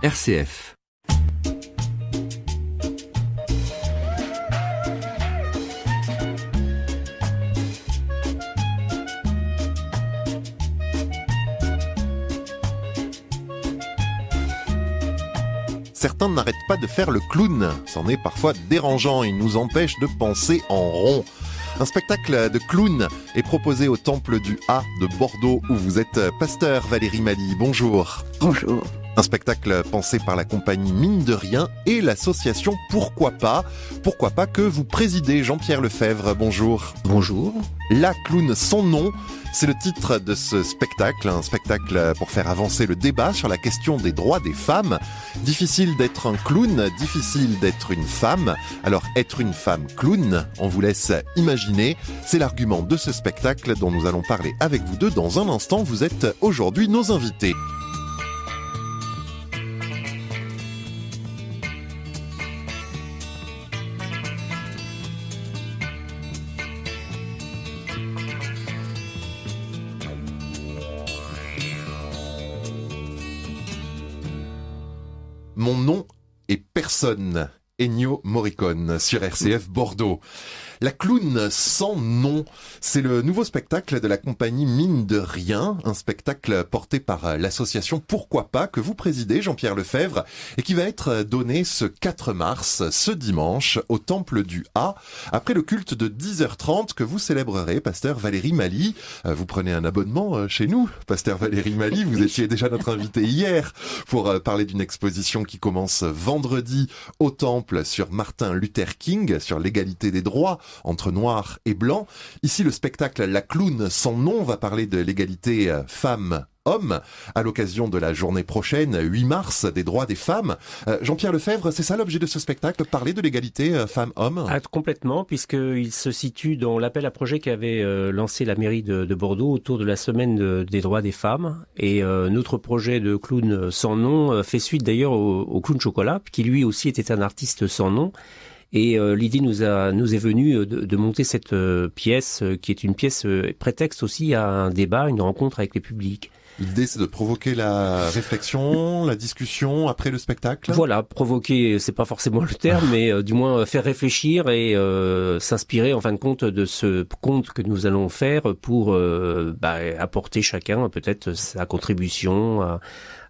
RCF. Certains n'arrêtent pas de faire le clown. C'en est parfois dérangeant, il nous empêche de penser en rond. Un spectacle de clown est proposé au Temple du A de Bordeaux où vous êtes pasteur Valérie Mali. Bonjour. Bonjour. Un spectacle pensé par la compagnie Mine de Rien et l'association Pourquoi pas que vous présidez, Jean-Pierre Lefebvre. Bonjour. Bonjour. La clown, son nom, c'est le titre de ce spectacle, un spectacle pour faire avancer le débat sur la question des droits des femmes. Difficile d'être un clown, difficile d'être une femme. Alors être une femme clown, on vous laisse imaginer, c'est l'argument de ce spectacle dont nous allons parler avec vous deux dans un instant. Vous êtes aujourd'hui nos invités. Mon nom est personne. Ennio Morricone sur RCF Bordeaux. La clown sans nom, c'est le nouveau spectacle de la compagnie Mine de Rien, un spectacle porté par l'association Pourquoi pas que vous présidez, Jean-Pierre Lefebvre, et qui va être donné ce 4 mars, ce dimanche, au Temple du A, après le culte de 10h30 que vous célébrerez, pasteur Valérie Mali. Vous prenez un abonnement chez nous, pasteur Valérie Mali, vous étiez déjà notre invité hier pour parler d'une exposition qui commence vendredi au Temple sur Martin Luther King, sur l'égalité des droits entre noirs et blancs. Ici, le spectacle La clown sans nom va parler de l'égalité femmes-hommes à l'occasion de la journée prochaine, 8 mars, des droits des femmes. Jean-Pierre Lefebvre, c'est ça l'objet de ce spectacle, parler de l'égalité femmes-hommes? Complètement, puisqu'il se situe dans l'appel à projet qu'avait lancé la mairie de Bordeaux autour de la semaine des droits des femmes. Et notre projet de clown sans nom fait suite d'ailleurs au clown chocolat, qui lui aussi était un artiste sans nom. Et l'idée nous est venue de monter cette pièce qui est une pièce prétexte aussi à un débat, une rencontre avec les publics. L'idée, c'est de provoquer la réflexion, la discussion après le spectacle. Voilà, provoquer, c'est pas forcément le terme, mais du moins faire réfléchir et s'inspirer en fin de compte de ce conte que nous allons faire pour apporter chacun peut-être sa contribution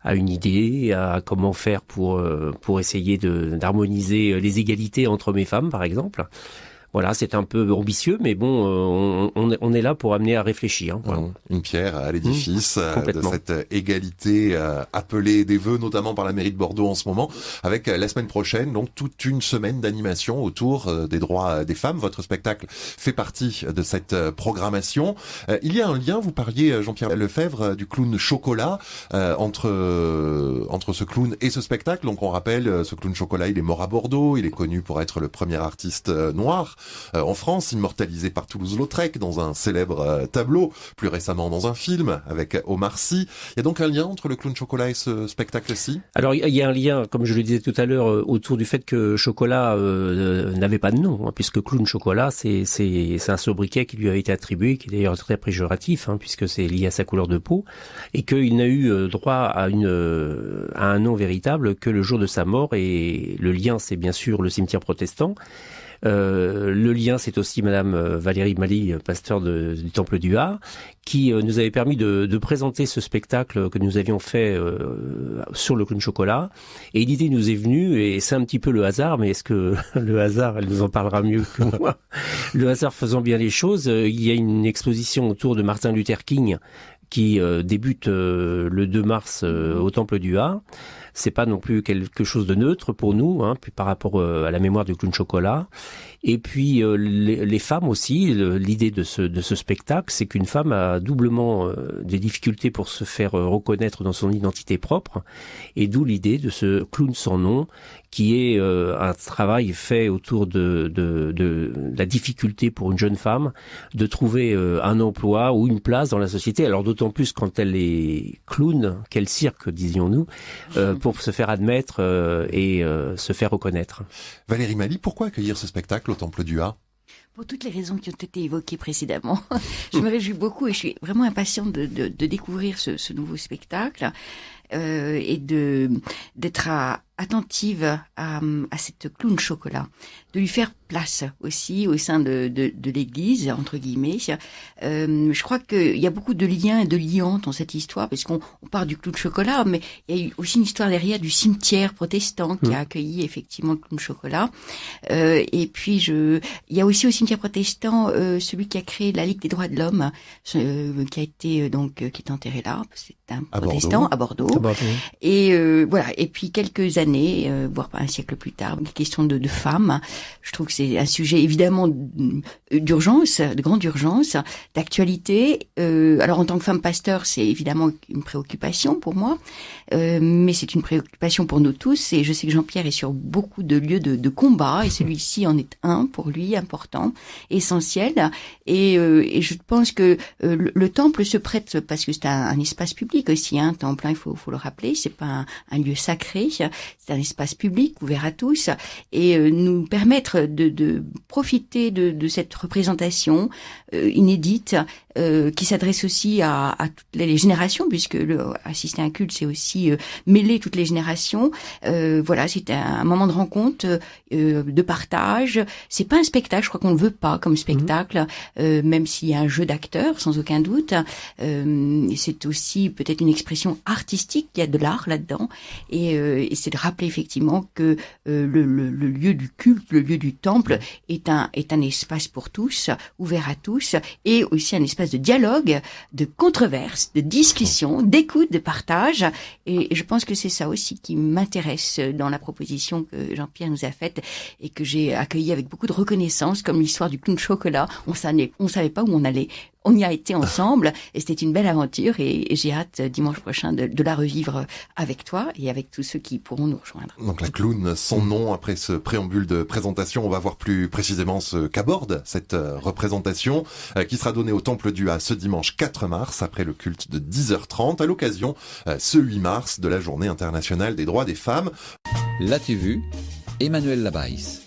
à une idée, à comment faire pour essayer d'harmoniser les égalités entre hommes et femmes, par exemple. Voilà, c'est un peu ambitieux, mais bon, on est là pour amener à réfléchir. Voilà. Une pierre à l'édifice de cette égalité appelée des vœux, notamment par la mairie de Bordeaux en ce moment, avec la semaine prochaine, donc toute une semaine d'animation autour des droits des femmes. Votre spectacle fait partie de cette programmation. Il y a un lien, vous parliez, Jean-Pierre Lefebvre, du clown chocolat, entre ce clown et ce spectacle. Donc on rappelle, ce clown chocolat, il est mort à Bordeaux, il est connu pour être le premier artiste noir en France, immortalisé par Toulouse-Lautrec dans un célèbre tableau, plus récemment dans un film avec Omar Sy. Il y a donc un lien entre le clown chocolat et ce spectacle-ci? Alors il y a un lien, comme je le disais tout à l'heure, autour du fait que Chocolat n'avait pas de nom, hein, puisque clown chocolat, c'est un sobriquet qui lui a été attribué, qui est d'ailleurs très péjoratif, hein, puisque c'est lié à sa couleur de peau, et qu'il n'a eu droit à un nom véritable que le jour de sa mort, et le lien, c'est bien sûr le cimetière protestant. Le lien, c'est aussi Madame Valérie Mali, pasteur du Temple du A, qui nous avait permis de présenter ce spectacle que nous avions fait sur le clown chocolat. Et l'idée nous est venue, et c'est un petit peu le hasard, mais est-ce que le hasard, elle nous en parlera mieux que moi, le hasard faisant bien les choses, il y a une exposition autour de Martin Luther King qui débute le 2 mars au Temple du A. C'est pas non plus quelque chose de neutre pour nous, hein, puis par rapport à la mémoire du clown chocolat. Et puis les femmes aussi, l'idée de ce spectacle, c'est qu'une femme a doublement des difficultés pour se faire reconnaître dans son identité propre, et d'où l'idée de ce clown sans nom, qui est un travail fait autour de la difficulté pour une jeune femme de trouver un emploi ou une place dans la société. Alors d'autant plus quand elle est clown, quel cirque, disions-nous, pour se faire admettre et se faire reconnaître. Valérie Mali, pourquoi accueillir ce spectacle au Temple du A ? Pour toutes les raisons qui ont été évoquées précédemment. Je me réjouis beaucoup et je suis vraiment impatiente de découvrir ce nouveau spectacle. et d'être attentive à cette clown chocolat, de lui faire place aussi au sein de l'Église, entre guillemets. Je crois qu'il y a beaucoup de liens et de liants dans cette histoire, parce qu'on part du clown chocolat, mais il y a eu aussi une histoire derrière du cimetière protestant qui a accueilli effectivement le clown chocolat. Et puis il y a aussi au cimetière protestant celui qui a créé la Ligue des droits de l'homme, qui a été qui est enterré là. C'est un protestant à Bordeaux. Et voilà. Et puis quelques années, voire pas un siècle plus tard, une question de femmes. Je trouve que c'est un sujet évidemment d'urgence, de grande urgence, d'actualité. Alors en tant que femme pasteur, c'est évidemment une préoccupation pour moi, mais c'est une préoccupation pour nous tous. Et je sais que Jean-Pierre est sur beaucoup de lieux de combat, et celui-ci en est un pour lui, important, essentiel. Et je pense que le temple se prête, parce que c'est un espace public aussi, un temple, hein, il faut le rappeler, c'est pas un lieu sacré, c'est un espace public ouvert à tous, et nous permettre de profiter de cette représentation inédite, qui s'adresse aussi à toutes les générations, puisque assister à un culte, c'est aussi mêler toutes les générations. Voilà, c'est un moment de rencontre, de partage. C'est pas un spectacle, je crois qu'on ne veut pas comme spectacle, même s'il y a un jeu d'acteurs, sans aucun doute. C'est aussi peut-être une expression artistique, il y a de l'art là-dedans, et c'est de rappeler effectivement que le lieu du culte, le lieu du temple est un espace pour tous, ouvert à tous, et aussi un espace de dialogue, de controverse, de discussion, d'écoute, de partage. Et je pense que c'est ça aussi qui m'intéresse dans la proposition que Jean-Pierre nous a faite et que j'ai accueillie avec beaucoup de reconnaissance, comme l'histoire du clown chocolat. On savait pas où on allait. On y a été ensemble et c'était une belle aventure, et j'ai hâte dimanche prochain de la revivre avec toi et avec tous ceux qui pourront nous rejoindre. Donc la clown, son nom, après ce préambule de présentation, on va voir plus précisément ce qu'aborde cette représentation qui sera donnée au Temple du Ha ce dimanche 4 mars après le culte de 10h30 à l'occasion ce 8 mars de la Journée internationale des droits des femmes. L'as-tu vu ? Emmanuel Labaïs.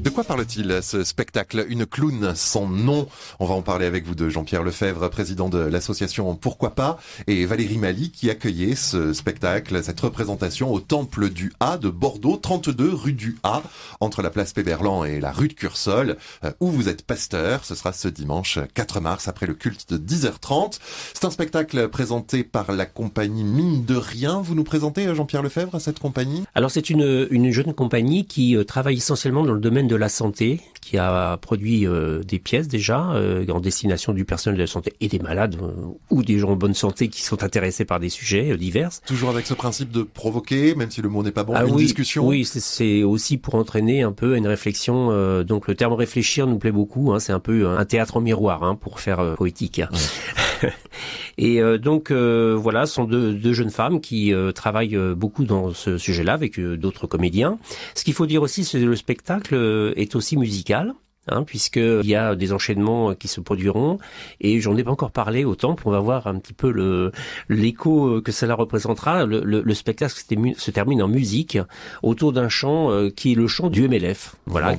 De quoi parle-t-il, ce spectacle ? Une clown sans nom. On va en parler avec vous de Jean-Pierre Lefebvre, président de l'association Pourquoi pas, et Valérie Mali qui accueillait ce spectacle, cette représentation au Temple du Ha de Bordeaux, 32 rue du Ha, entre la place Péberlan et la rue de Cursol, où vous êtes pasteur. Ce sera ce dimanche 4 mars après le culte de 10h30. C'est un spectacle présenté par la compagnie Mine de Rien. Vous nous présentez, Jean-Pierre Lefebvre, cette compagnie ? Alors c'est une jeune compagnie qui travaille essentiellement dans le domaine de la santé, qui a produit des pièces déjà en destination du personnel de la santé et des malades ou des gens en bonne santé qui sont intéressés par des sujets divers. Toujours avec ce principe de provoquer, même si le mot n'est pas bon, une discussion. Oui, c'est aussi pour entraîner un peu une réflexion. Donc le terme réfléchir nous plaît beaucoup. Hein, c'est un peu un théâtre en miroir, hein, pour faire poétique. Ouais. Et donc voilà, ce sont deux jeunes femmes qui travaillent beaucoup dans ce sujet-là avec d'autres comédiens. Ce qu'il faut dire aussi, c'est que le spectacle est aussi musical. Puisque il y a des enchaînements qui se produiront, et j'en ai pas encore parlé au Temple. On va voir un petit peu l'écho que cela représentera. Le spectacle se termine en musique autour d'un chant qui est le chant du MLF, voilà,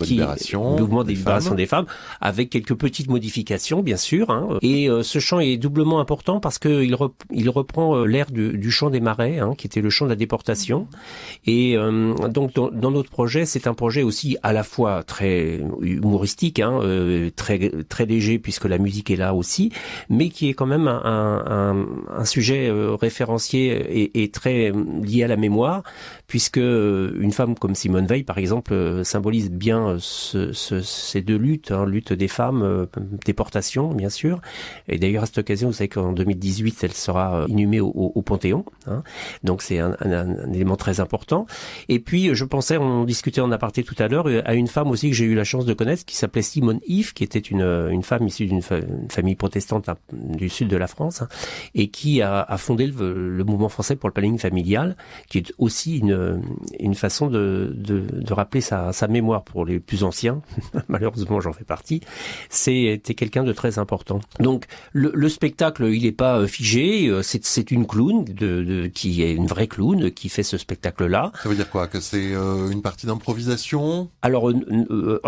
mouvement de libération des femmes, avec quelques petites modifications bien sûr. Et ce chant est doublement important parce que il reprend l'air du chant des Marais, qui était le chant de la déportation. Et donc dans notre projet, c'est un projet aussi à la fois très humoristique, très très léger puisque la musique est là aussi, mais qui est quand même un sujet référencié et très lié à la mémoire, puisque une femme comme Simone Veil par exemple symbolise bien ces deux luttes, lutte des femmes, déportation bien sûr, et d'ailleurs à cette occasion vous savez qu'en 2018 elle sera inhumée au Panthéon, donc c'est un élément très important. Et puis je pensais, on discutait en aparté tout à l'heure, à une femme aussi que j'ai eu la chance de connaître qui s'appelait Simone Yves, qui était une femme issue d'une famille protestante du sud de la France, et qui a fondé le mouvement français pour le planning familial, qui est aussi une façon de rappeler sa mémoire pour les plus anciens. Malheureusement, j'en fais partie. C'était quelqu'un de très important. Donc, le spectacle, il n'est pas figé. C'est une clown qui est une vraie clown qui fait ce spectacle-là. Ça veut dire quoi ? Que c'est une partie d'improvisation ? Alors,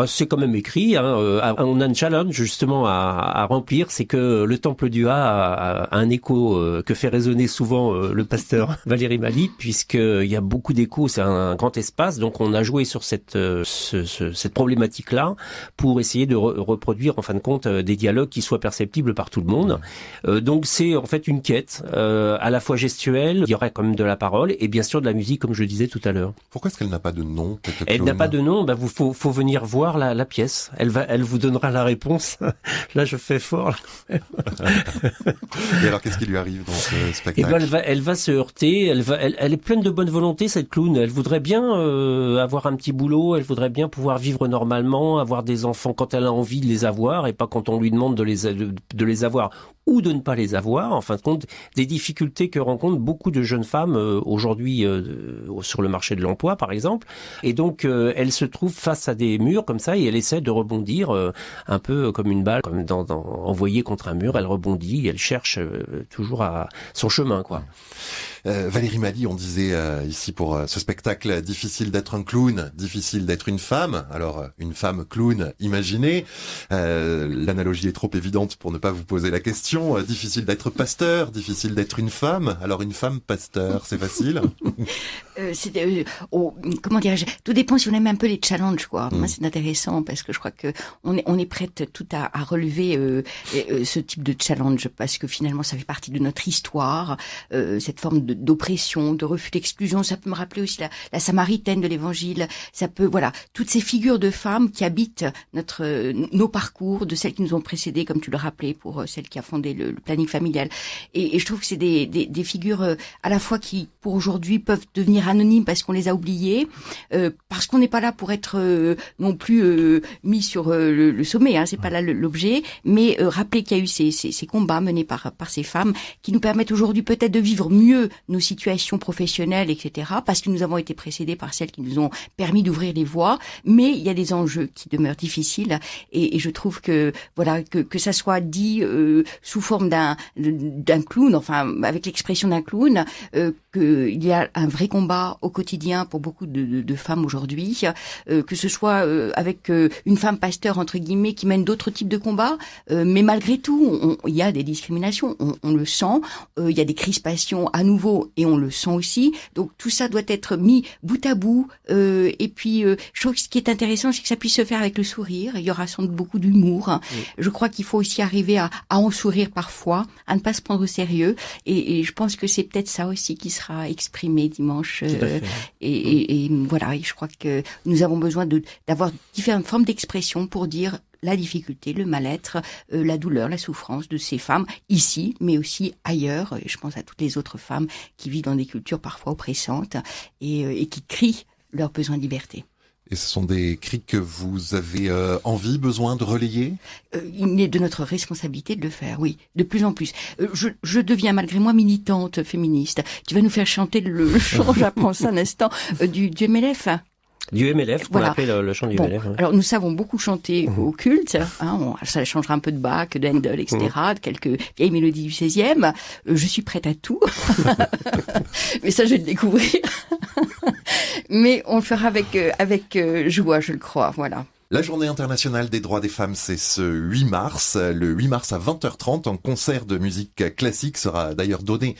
c'est quand même écrit. aujourd'hui, on a un challenge justement à remplir, c'est que le temple du A a un écho que fait résonner souvent le pasteur Valérie Mali, puisqu'il y a beaucoup d'échos, c'est un grand espace, donc on a joué sur cette problématique-là pour essayer de reproduire en fin de compte des dialogues qui soient perceptibles par tout le monde. Donc c'est en fait une quête à la fois gestuelle, il y aurait quand même de la parole et bien sûr de la musique comme je le disais tout à l'heure. Pourquoi est-ce qu'elle n'a pas de nom, cette Elle clown? n'a pas de nom, faut venir voir la pièce. Elle vous donnera la réponse. Là je fais fort. Et alors qu'est-ce qui lui arrive dans ce spectacle? Et ben elle va se heurter, elle est pleine de bonne volonté cette clown. Elle voudrait bien avoir un petit boulot, elle voudrait bien pouvoir vivre normalement, avoir des enfants quand elle a envie de les avoir et pas quand on lui demande de les avoir ou de ne pas les avoir. En fin de compte, des difficultés que rencontrent beaucoup de jeunes femmes aujourd'hui sur le marché de l'emploi, par exemple. Et donc, elle se trouve face à des murs comme ça et elle essaie de rebondir un peu comme une balle, comme envoyée contre un mur. Elle rebondit, elle cherche toujours à son chemin, quoi. Valérie Mali, on disait ici pour ce spectacle, difficile d'être un clown, difficile d'être une femme. Alors, une femme clown, imaginez. L'analogie est trop évidente pour ne pas vous poser la question. Difficile d'être pasteur, difficile d'être une femme. Alors, une femme pasteur, c'est facile? Comment dirais-je, tout dépend si on aime un peu les challenges, quoi. Moi, c'est intéressant parce que je crois que on est prête tout à relever ce type de challenge parce que finalement, ça fait partie de notre histoire, cette forme d'oppression, de refus d'exclusion. Ça peut me rappeler aussi la Samaritaine de l'Évangile. Ça peut, voilà, toutes ces figures de femmes qui habitent nos parcours, de celles qui nous ont précédés, comme tu le rappelais, pour celle qui a fondé le planning familial. Et je trouve que c'est des figures à la fois qui, pour aujourd'hui, peuvent devenir anonymes parce qu'on les a oubliées, parce qu'on n'est pas là pour être non plus mis sur le sommet. Hein, c'est pas là l'objet, mais rappeler qu'il y a eu ces combats menés par ces femmes qui nous permettent aujourd'hui peut-être de vivre mieux nos situations professionnelles, etc., parce que nous avons été précédés par celles qui nous ont permis d'ouvrir les voies, mais il y a des enjeux qui demeurent difficiles, et je trouve que voilà que ça soit dit sous forme d'un clown, enfin avec l'expression d'un clown, qu'il y a un vrai combat au quotidien pour beaucoup de femmes aujourd'hui, que ce soit avec une femme pasteur entre guillemets qui mène d'autres types de combats, mais malgré tout, il y a des discriminations, on le sent, il y a des crispations à nouveau et on le sent aussi. Donc tout ça doit être mis bout à bout. Et puis je trouve que ce qui est intéressant, c'est que ça puisse se faire avec le sourire. Il y aura sans doute beaucoup d'humour. Oui. Je crois qu'il faut aussi arriver à en sourire parfois, à ne pas se prendre au sérieux. Et je pense que c'est peut-être ça aussi qui sera exprimé dimanche. Et voilà, et je crois que nous avons besoin d'avoir différentes formes d'expression pour dire la difficulté, le mal-être, la douleur, la souffrance de ces femmes ici, mais aussi ailleurs. Je pense à toutes les autres femmes qui vivent dans des cultures parfois oppressantes et qui crient leur besoin de liberté. Et ce sont des cris que vous avez besoin de relayer? Il est de notre responsabilité de le faire, oui, de plus en plus. Je deviens malgré moi militante féministe. Tu vas nous faire chanter le chant, j'apprends ça un instant, du MLF. Du MLF, qu'on appelle le chant du MLF. Ouais. Alors, nous savons beaucoup chanter au culte. Hein, ça changera un peu de Bach, de Handel, etc., de quelques vieilles mélodies du 16e. Je suis prête à tout. Mais ça, je vais le découvrir. Mais on le fera avec joie, je le crois. Voilà. La journée internationale des droits des femmes, c'est ce 8 mars. Le 8 mars à 20h30, un concert de musique classique sera d'ailleurs donné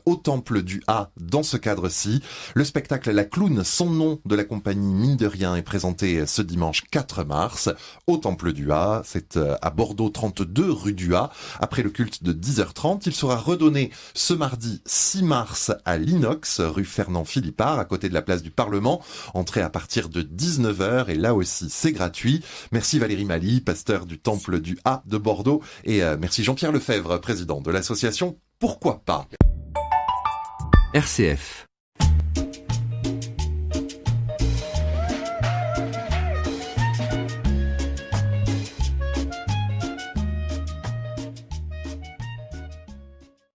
au Temple du A dans ce cadre-ci. Le spectacle La Clown, son nom de la compagnie Mine de Rien, est présenté ce dimanche 4 mars au Temple du A. C'est à Bordeaux, 32 rue du A. Après le culte de 10h30, il sera redonné ce mardi 6 mars à l'Inox, rue Fernand Philippard, à côté de la place du Parlement. Entrée à partir de 19h et là aussi c'est gratuit. Merci Valérie Mali, pasteur du Temple du A de Bordeaux, et merci Jean-Pierre Lefebvre, président de l'association Pourquoi pas. RCF